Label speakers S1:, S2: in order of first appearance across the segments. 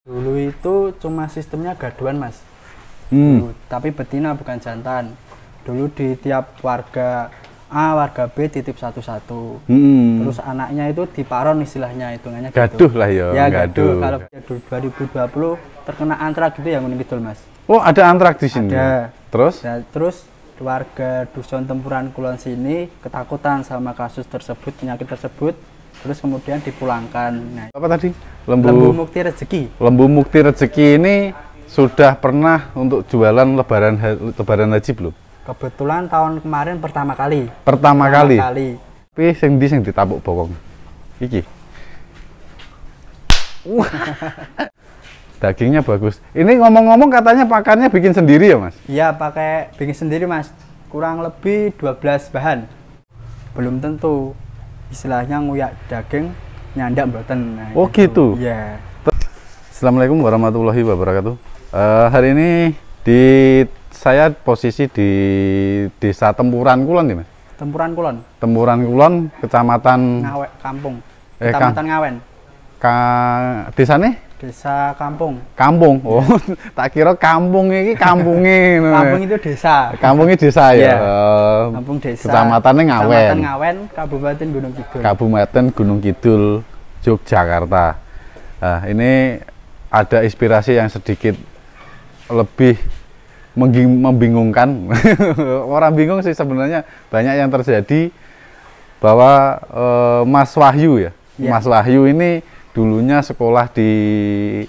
S1: Dulu itu cuma sistemnya gaduan mas. Dulu, tapi betina bukan jantan. Dulu di tiap warga A, warga B titip satu-satu. Terus anaknya itu diparon istilahnya, hitungannya
S2: Gaduh
S1: gitu.
S2: lah ya.
S1: Ya gaduh. Kalau 2020 terkena antrak gitu ya Gunung Kidul mas.
S2: Oh ada antrak di sini.
S1: Ada.
S2: Terus?
S1: Nah, terus warga Dusun Tempuran Kulon sini ketakutan sama kasus tersebut, penyakit tersebut. Terus kemudian dipulangkan. Nah,
S2: Apa tadi?
S1: Lembu Mukti Rezeki.
S2: Lembu Mukti Rezeki ini sudah pernah untuk jualan lebaran haji belum?
S1: Kebetulan tahun kemarin pertama kali.
S2: Pertama kali. Tapi sing ditapuk bokong. Iki. Dagingnya bagus. Ini ngomong-ngomong katanya pakannya bikin sendiri ya, Mas?
S1: Iya, pakai bikin sendiri, Mas. Kurang lebih 12 bahan. Belum tentu. Istilahnya nguyak daging nyandak mboten. Nah,
S2: oh gitu.
S1: Iya.
S2: Assalamualaikum warahmatullahi wabarakatuh. Hari ini saya posisi di Desa Tempuran Kulon nih, Mas.
S1: Tempuran Kulon.
S2: Tempuran Kulon, Kecamatan
S1: Kampung. Kecamatan Ngawen.
S2: Desane?
S1: Desa Kampung.
S2: Kampung. Oh, tak kira kampung iki kampunge.
S1: Kampung itu desa.
S2: Kampungnya desa ya.
S1: Kampung desa.
S2: Kecamatannya Ngawen.
S1: Kecamatan Ngawen, Kabupaten Gunung Kidul.
S2: Kabupaten Gunung Kidul, Yogyakarta. Nah, ini ada inspirasi yang sedikit lebih membingungkan. Orang bingung sih sebenarnya, banyak yang terjadi bahwa Mas Wahyu ya. Mas Wahyu ini dulunya sekolah di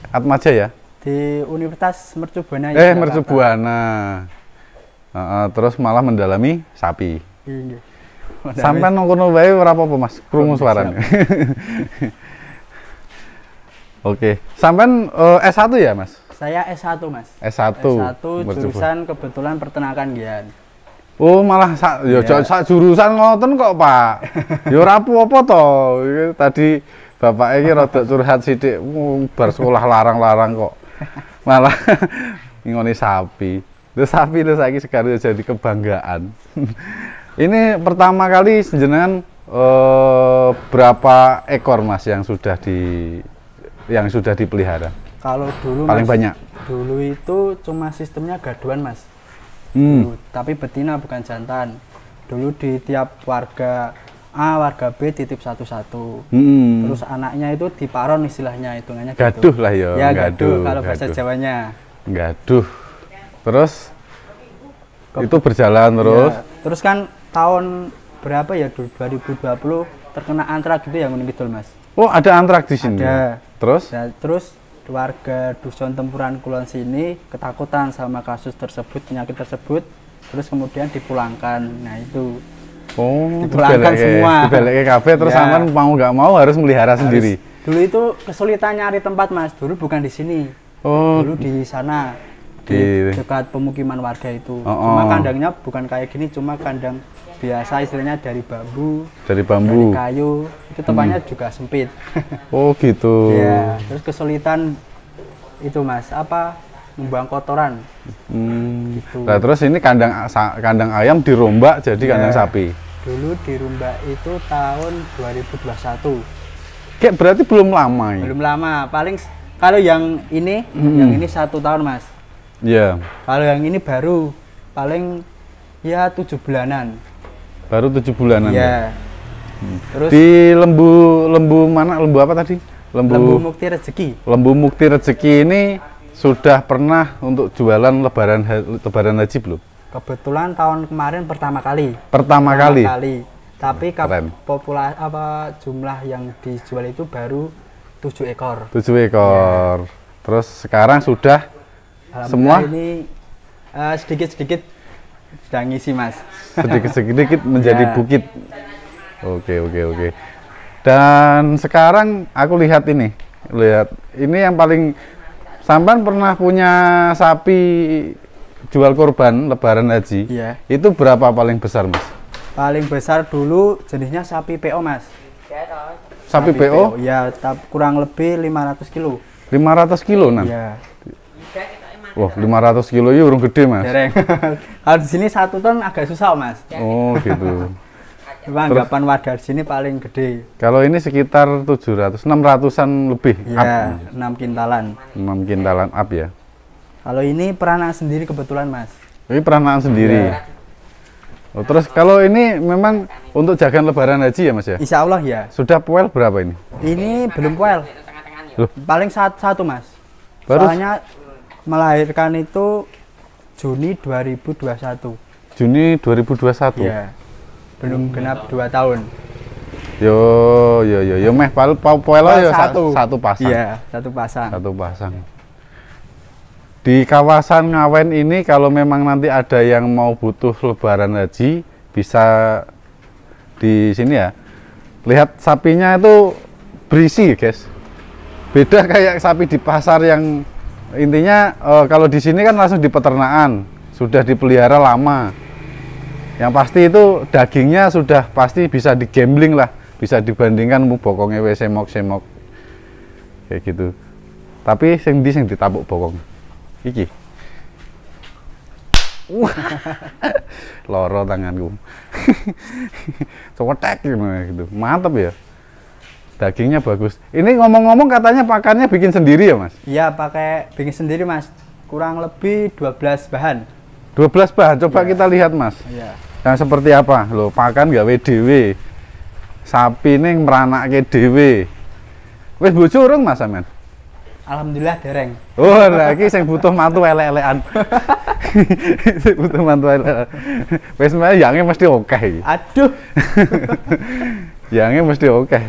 S2: Atmaja ya?
S1: Di Universitas Mercubuana.
S2: Mercubuana. Terus malah mendalami sapi. Sampai nongkono wae ora apa-apa Mas, krungu suarane. Oke. Sampean S1 ya, Mas?
S1: Saya S1, Mas.
S2: S1.
S1: S1 jurusan kebetulan peternakan gian.
S2: Oh, malah sak jurusan ngoten kok, Pak. Ya ora apa-apa to. Tadi Bapak ini rada curhat sithik, bar sekolah larang-larang kok. Malah ngoni sapi. Terus sapi itu saiki sekarang jadi kebanggaan. Ini pertama kali jenengan berapa ekor Mas yang sudah dipelihara?
S1: Kalau dulu
S2: paling
S1: Mas,
S2: banyak.
S1: Dulu itu cuma sistemnya gaduan, Mas. Dulu, tapi betina bukan jantan. Dulu di tiap warga A, warga B titip satu-satu. Terus anaknya itu diparon istilahnya, hitungannya gitu.
S2: Gaduh lah ya.
S1: Ya gaduh kalau bahasa Jawanya.
S2: Gaduh. Terus itu berjalan terus.
S1: Ya, terus kan tahun berapa ya, 2020 terkena antrak gitu ya Gunung Kidul, Mas.
S2: Oh, ada antrak di sini.
S1: Ada.
S2: Terus?
S1: Nah, terus warga Dusun Tempuran Kulon sini ketakutan sama kasus tersebut, penyakit tersebut. Terus kemudian dipulangkan. Nah, itu.
S2: Oh,
S1: dipulangkan semua.
S2: Dibalik kafe terus sampean mau nggak mau harus melihara sendiri.
S1: Dulu itu kesulitan nyari tempat, Mas. Dulu bukan di sini.
S2: Oh.
S1: Dulu di sana. Di dekat pemukiman warga itu. Cuma kandangnya bukan kayak gini, cuma kandang biasa istilahnya dari bambu. Dari kayu. Itu tempatnya juga sempit.
S2: Oh, gitu.
S1: Ya, terus kesulitan itu, Mas. Membuang kotoran.
S2: Gitu. Nah, terus ini kandang ayam dirombak jadi kandang sapi.
S1: Dulu dirombak itu tahun 2021.
S2: Kayak berarti belum lama ya?
S1: Belum lama. Paling kalau yang ini 1 tahun, Mas.
S2: Iya.
S1: Kalau yang ini baru paling ya 7 bulanan.
S2: Baru 7 bulanan.
S1: Iya. Terus
S2: di lembu mana? Lembu apa tadi?
S1: Lembu Mukti Rezeki.
S2: Lembu Mukti Rezeki ini sudah pernah untuk jualan lebaran haji belum?
S1: Kebetulan tahun kemarin pertama kali.
S2: Pertama kali.
S1: Tapi jumlah yang dijual itu baru 7 ekor.
S2: 7 ekor. Ya. Terus sekarang sudah semua
S1: ini sedikit-sedikit sudah ngisi, Mas.
S2: Sedikit-sedikit menjadi bukit. Oke. Dan sekarang aku lihat ini yang paling. Sampan pernah punya sapi jual korban lebaran haji?
S1: Iya.
S2: Itu berapa paling besar, Mas?
S1: Paling besar dulu jenisnya sapi PO, Mas.
S2: Sapi PO?
S1: Ya, kurang lebih 500 kilo.
S2: 500 kilo, Nan?
S1: Iya.
S2: Wah, 500 kilo itu urung gede, Mas.
S1: Dereng. Kalau di sini 1 ton agak susah, Mas.
S2: Oh, gitu.
S1: Cuma anggapan warga di sini paling gede.
S2: Kalau ini sekitar 700, 600-an lebih.
S1: Iya, 6 kintalan.
S2: 6 kintalan up ya.
S1: Kalau ini peranak sendiri kebetulan Mas.
S2: Ini peranakan sendiri.
S1: Iya.
S2: Oh, terus kalau ini memang untuk jagaan lebaran haji ya Mas ya?
S1: Insya Allah ya.
S2: Sudah poel berapa ini?
S1: Ini belum poel.
S2: Loh?
S1: Paling satu Mas.
S2: Baru
S1: Soalnya melahirkan itu Juni 2021.
S2: Juni 2021.
S1: Iya. Belum genap 2 tahun.
S2: Yo meh poel ya satu pasang.
S1: Iya, satu pasang.
S2: Satu pasang. Di kawasan Ngawen ini kalau memang nanti ada yang mau butuh lebaran haji bisa di sini ya. Lihat sapinya itu berisi, guys. Beda kayak sapi di pasar yang intinya kalau di sini kan langsung di peternakan, sudah dipelihara lama. Yang pasti itu dagingnya sudah pasti bisa digambling lah, bisa dibandingkan bokongnya semok kayak gitu. Tapi sing ditabuk bokong. Iki. Loro tanganku. Cowetek gitu. Mantap ya. Dagingnya bagus. Ini ngomong-ngomong katanya pakannya bikin sendiri ya, Mas?
S1: Iya, pakai bikin sendiri, Mas. Kurang lebih 12 bahan.
S2: 12 bahan. Coba kita lihat, Mas.
S1: Iya.
S2: Yang seperti apa? Loh, pakan gawe dhewe. Sapi ning meranake dhewe. Wis bojo urung, Mas sampean?
S1: Alhamdulillah dereng.
S2: Oh, lagi sing butuh mantu elek-elekan. Sing butuh mantu elek. Wis yange mesti oke iki.
S1: Aduh.
S2: Yange mesti oke.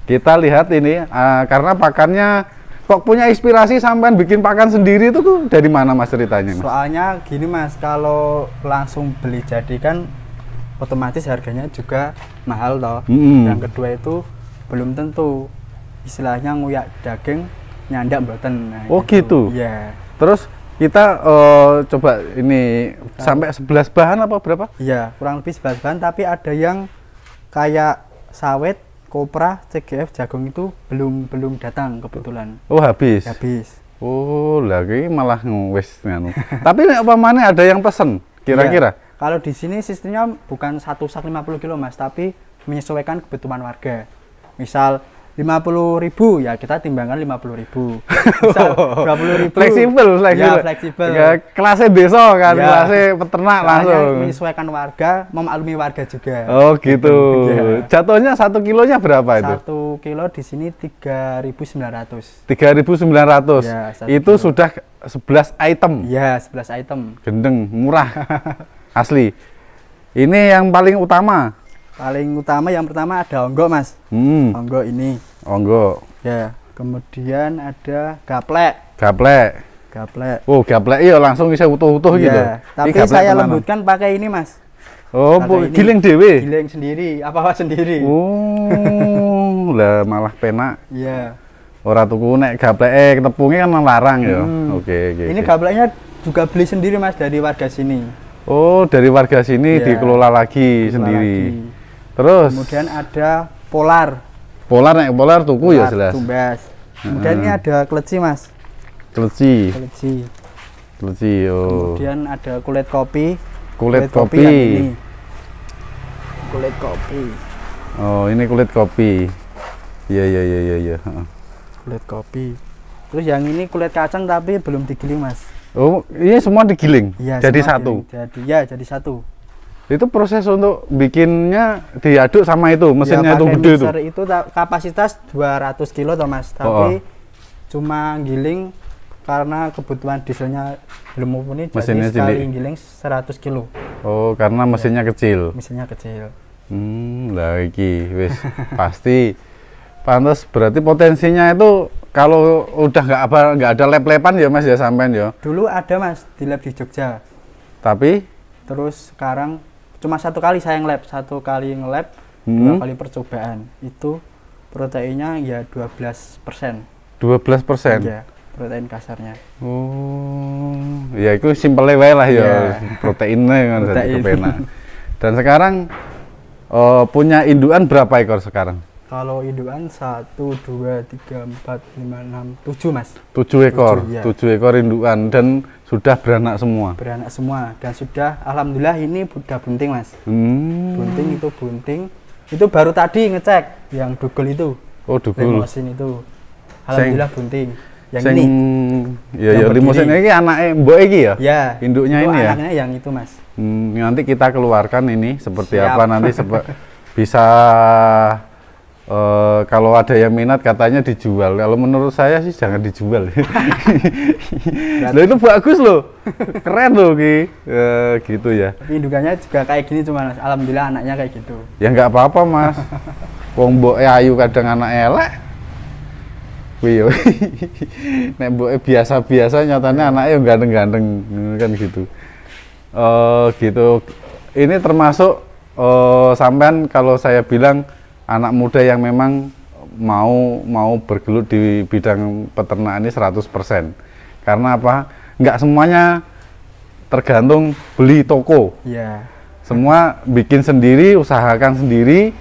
S2: Kita lihat ini karena pakannya kok punya inspirasi sampean bikin pakan sendiri itu tuh dari mana Mas ceritanya, Mas?
S1: Soalnya gini, Mas, kalau langsung beli jadi kan otomatis harganya juga mahal toh. Yang kedua itu belum tentu istilahnya nguyak daging nyandak mboten. Nah,
S2: oh gitu.
S1: Iya.
S2: Terus kita coba ini sampai 11 bahan apa berapa?
S1: Iya, kurang lebih 11 bahan, tapi ada yang kayak sawit, kopra, CGF, jagung itu belum datang kebetulan.
S2: Oh, habis.
S1: Habis.
S2: Oh, lagi malah wis nganu. Tapi nek upamane ada yang pesen kira-kira?
S1: Iya. Kalau di sini sistemnya bukan satu sak 50 kilo, Mas, tapi menyesuaikan kebutuhan warga. Misal 50.000 ya kita timbangkan 50.000. Misal 20.000.
S2: Fleksibel.
S1: Ya, fleksibel.
S2: Ya, kelasnya desa kan,
S1: ya.
S2: Kelasnya peternak langsung.
S1: Menyesuaikan warga, memaklumi warga juga.
S2: Oh, gitu.
S1: Ya.
S2: Jatuhnya 1 kilonya berapa itu?
S1: 1 kilo di sini 3.900.
S2: 3.900.
S1: Ya,
S2: itu
S1: kilo.
S2: Sudah 11 item.
S1: Ya, 11 item.
S2: Gendeng, murah. Asli. Ini yang paling utama.
S1: Paling utama yang pertama ada onggo, Mas. Onggo ini.
S2: Onggo.
S1: Ya. Kemudian ada gaplek.
S2: Gaplek. Oh, gaplek iya langsung bisa utuh-utuh gitu.
S1: Tapi saya lembutkan pakai ini, Mas.
S2: Oh, giling dewe.
S1: Giling sendiri, apa sendiri.
S2: Oh, lah malah penak.
S1: Iya.
S2: Ora tuku nek gapleke tepungnya kan larang ya. Oke.
S1: Ini gapleknya juga beli sendiri, Mas, dari warga sini.
S2: Oh, dari warga sini dikelola lagi sendiri. Terus
S1: kemudian ada polar
S2: tuku ya jelas.
S1: Tumbas. Kemudian ini ada kleci, Mas. Kleci.
S2: Oh.
S1: Kemudian ada kulit kopi.
S2: Kulit kopi.
S1: Yang ini. Kulit kopi.
S2: Oh, ini kulit kopi. Iya.
S1: Kulit kopi. Terus yang ini kulit kacang tapi belum digiling, Mas.
S2: Oh, ini semua digiling.
S1: Ya,
S2: jadi satu.
S1: Jadi satu.
S2: Itu proses untuk bikinnya diaduk sama itu, mesinnya itu gede itu.
S1: Itu kapasitas 200 kilo toh, Mas. Tapi cuma giling karena kebutuhan dieselnya belum mumpuni, jadi sekali giling 100 kilo.
S2: Oh, karena mesinnya kecil.
S1: Mesinnya kecil.
S2: Lah iki wis pasti pantas, berarti potensinya itu kalau udah nggak ada lab-laban ya Mas ya sampean ya.
S1: Dulu ada, Mas, di lab di Jogja.
S2: Tapi
S1: terus sekarang cuma 1 kali saya nge-lab, 1 kali nge-lab, 2 kali percobaan. Itu proteinnya ya 12%.
S2: 12%?
S1: Iya, protein kasarnya.
S2: Oh, ya itu simpelnya wae lah ya, proteinnya kan jadi kepenak. Dan sekarang punya indukan berapa ekor sekarang?
S1: Kalau indukan 1, 2, 3, 4, 5, 6, 7, Mas.
S2: 7 ekor,
S1: 7, ya.
S2: 7 ekor indukan. Dan sudah beranak semua.
S1: Beranak semua dan sudah alhamdulillah ini udah bunting Mas. Bunting itu baru tadi ngecek yang dugul itu.
S2: Oh, dugul.
S1: Limosin itu. Alhamdulillah bunting. Yang
S2: Sing,
S1: ini.
S2: Ya limosin ini anaknya mbok iki ya?
S1: Ya.
S2: Induknya
S1: itu
S2: ini ya.
S1: Anaknya yang itu Mas.
S2: Nanti kita keluarkan ini seperti
S1: Siap.
S2: apa nanti bisa kalau ada yang minat katanya dijual. Kalau menurut saya sih jangan dijual. Loh itu bagus loh, keren loh gitu ya.
S1: Tapi indukannya juga kayak gini cuma Mas. Alhamdulillah anaknya kayak gitu.
S2: Ya nggak apa-apa Mas. Wong mboke ayu kadang anak elek. Kuwi yo. Nek mboke biasa-biasa nyatanya anaknya ganteng-ganteng kan gitu. Gitu. Ini termasuk sampean kalau saya bilang anak muda yang memang mau bergelut di bidang peternakan ini 100%. Karena apa? Nggak semuanya tergantung beli toko.
S1: Iya.
S2: Semua bikin sendiri, usahakan sendiri.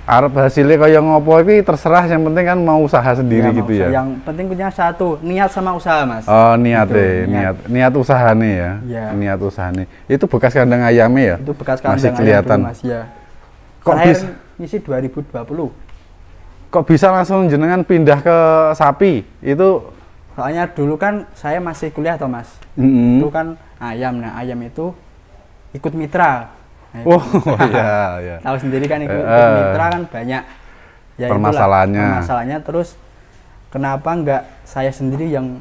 S2: Arep hasilnya kayak ngopo ini terserah, yang penting kan mau usaha sendiri
S1: Ya,
S2: gitu ya.
S1: Yang penting punya satu, niat sama usaha Mas.
S2: Oh, niat
S1: Gitu,
S2: deh, niat usaha nih ya.
S1: Iya.
S2: Niat usaha nih. Itu bekas kandang ayamnya ya?
S1: Itu bekas
S2: Masih
S1: kandang
S2: kelihatan.
S1: ayam dulu, Mas, ya.
S2: Kok
S1: Terakhir
S2: bisa
S1: ngisi 2020.
S2: kok bisa langsung jenengan pindah ke sapi? Itu
S1: Soalnya dulu kan saya masih kuliah toh Mas. Itu kan ayam. Nah, ayam itu ikut mitra. Nah,
S2: oh iya, iya.
S1: Tahu sendiri kan ikut mitra kan banyak ya permasalahannya. Terus kenapa enggak saya sendiri yang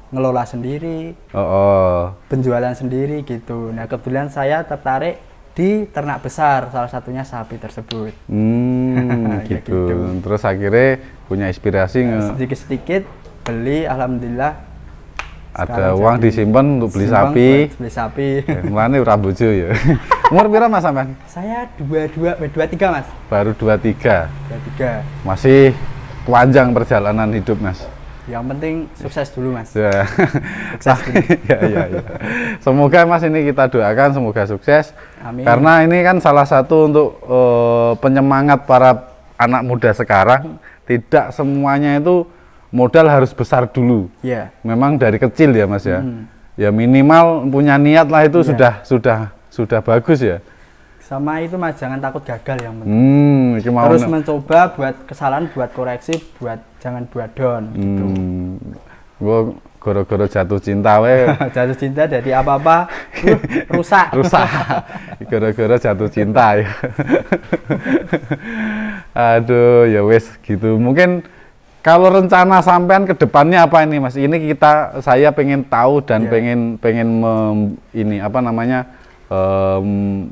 S1: ngelola sendiri, penjualan sendiri gitu. Nah, kebetulan saya tertarik di ternak besar, salah satunya sapi tersebut.
S2: Gitu. Terus akhirnya punya inspirasi
S1: sedikit-sedikit beli, alhamdulillah.
S2: Ada uang disimpan untuk beli sapi.
S1: Beli sapi.
S2: Mulane ora bojo ya. Umur pira Mas sampean?
S1: Saya 23 Mas.
S2: Baru 23.
S1: 23.
S2: Masih panjang perjalanan hidup Mas.
S1: Yang penting sukses dulu Mas.
S2: Ya.
S1: Sukses dulu.
S2: ya. Semoga Mas ini kita doakan semoga sukses.
S1: Amin.
S2: Karena ini kan salah satu untuk penyemangat para anak muda sekarang. Tidak semuanya itu modal harus besar dulu.
S1: Iya.
S2: Memang dari kecil ya Mas ya. Ya minimal punya niat lah itu sudah bagus ya.
S1: Sama itu Mas, jangan takut gagal yang penting. Terus mencoba, buat kesalahan, buat koreksi, jangan buat down gitu.
S2: Gue gara-gara jatuh cinta we.
S1: Jatuh cinta dari apa-apa rusak.
S2: Gara-gara jatuh cinta ya. Aduh ya wes gitu. Mungkin kalau rencana sampean ke depannya apa ini Mas? Ini saya pengen tahu dan pengen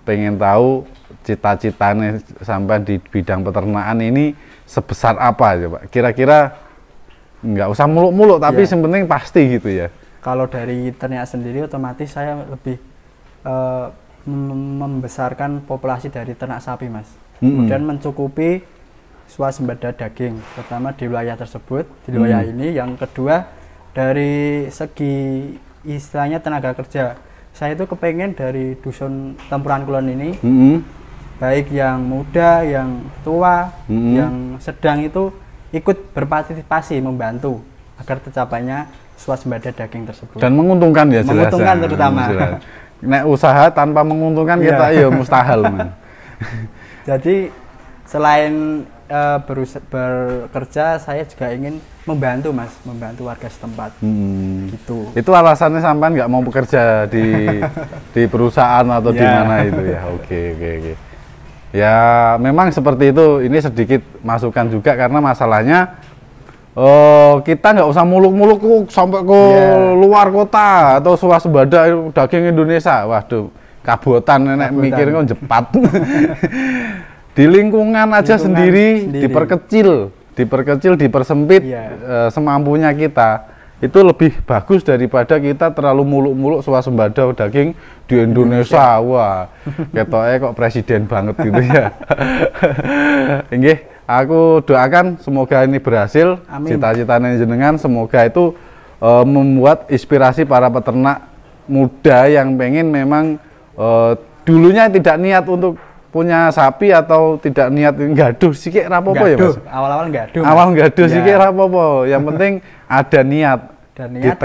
S2: pengen tahu cita-citanya sampean di bidang peternakan ini sebesar apa coba? Kira-kira nggak usah muluk-muluk tapi yang penting pasti gitu ya.
S1: Kalau dari ternak sendiri otomatis saya lebih membesarkan populasi dari ternak sapi Mas. Kemudian mencukupi swasembada daging, pertama di wilayah tersebut, di wilayah ini. Yang kedua dari segi istilahnya tenaga kerja, saya itu kepengen dari dusun Tempuran Kulon ini, baik yang muda, yang tua, yang sedang itu ikut berpartisipasi membantu agar tercapainya swasembada daging tersebut. Dan
S2: menguntungkan ya jelas.
S1: Menguntungkan terutama.
S2: Nek usaha tanpa menguntungkan kita ya mustahil Man. Jadi
S1: selain bekerja, saya juga ingin membantu Mas, membantu warga setempat. Gitu.
S2: Itu alasannya sampean nggak mau bekerja di perusahaan atau di mana itu ya? Oke. Ya memang seperti itu. Ini sedikit masukan juga karena masalahnya kita nggak usah muluk-muluk sampai ke luar kota atau swasembada daging Indonesia. Waduh, kabotan nenek mikir kok jepat. Di lingkungan aja sendiri. diperkecil, dipersempit semampunya kita. Itu lebih bagus daripada kita terlalu muluk-muluk swasembada daging di Indonesia. Wah, ketoknya kok presiden banget gitu ya. Nggih, aku doakan semoga ini berhasil. Cita-citanya jenengan semoga itu membuat inspirasi para peternak muda yang pengen memang dulunya tidak niat untuk punya sapi atau tidak niat gaduh sikik rapopo ya Mas?
S1: Awal-awal gaduh.
S2: Awal gaduh sikik rapopo. Yang penting ada niat
S1: dan niat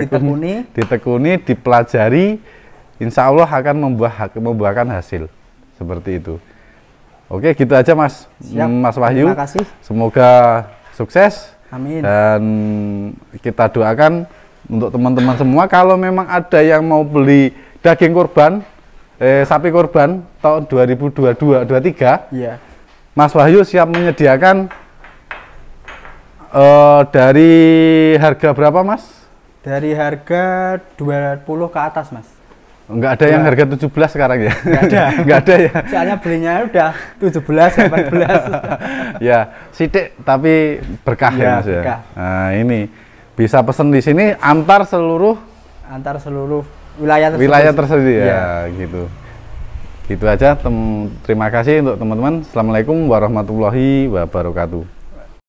S2: ditekuni, dipelajari, insya Allah akan membuahkan hasil seperti itu. Oke, gitu aja Mas.
S1: Siap.
S2: Mas Wahyu.
S1: Terima kasih.
S2: Semoga sukses.
S1: Amin.
S2: Dan kita doakan untuk teman-teman semua, kalau memang ada yang mau beli daging kurban, sapi kurban tahun 2022-23,
S1: iya.
S2: Mas Wahyu siap menyediakan dari harga berapa Mas?
S1: Dari harga 20 ke atas Mas.
S2: Enggak ada yang harga 17 sekarang ya?
S1: Enggak ada.
S2: Enggak ada ya?
S1: Soalnya belinya udah 17, 18.
S2: Ya, sidik tapi berkah ya Mas ya.
S1: Berkah.
S2: Nah, ini bisa pesen di sini antar seluruh wilayah tersebut ya, gitu. Gitu aja. Terima kasih untuk teman-teman. Assalamualaikum warahmatullahi wabarakatuh.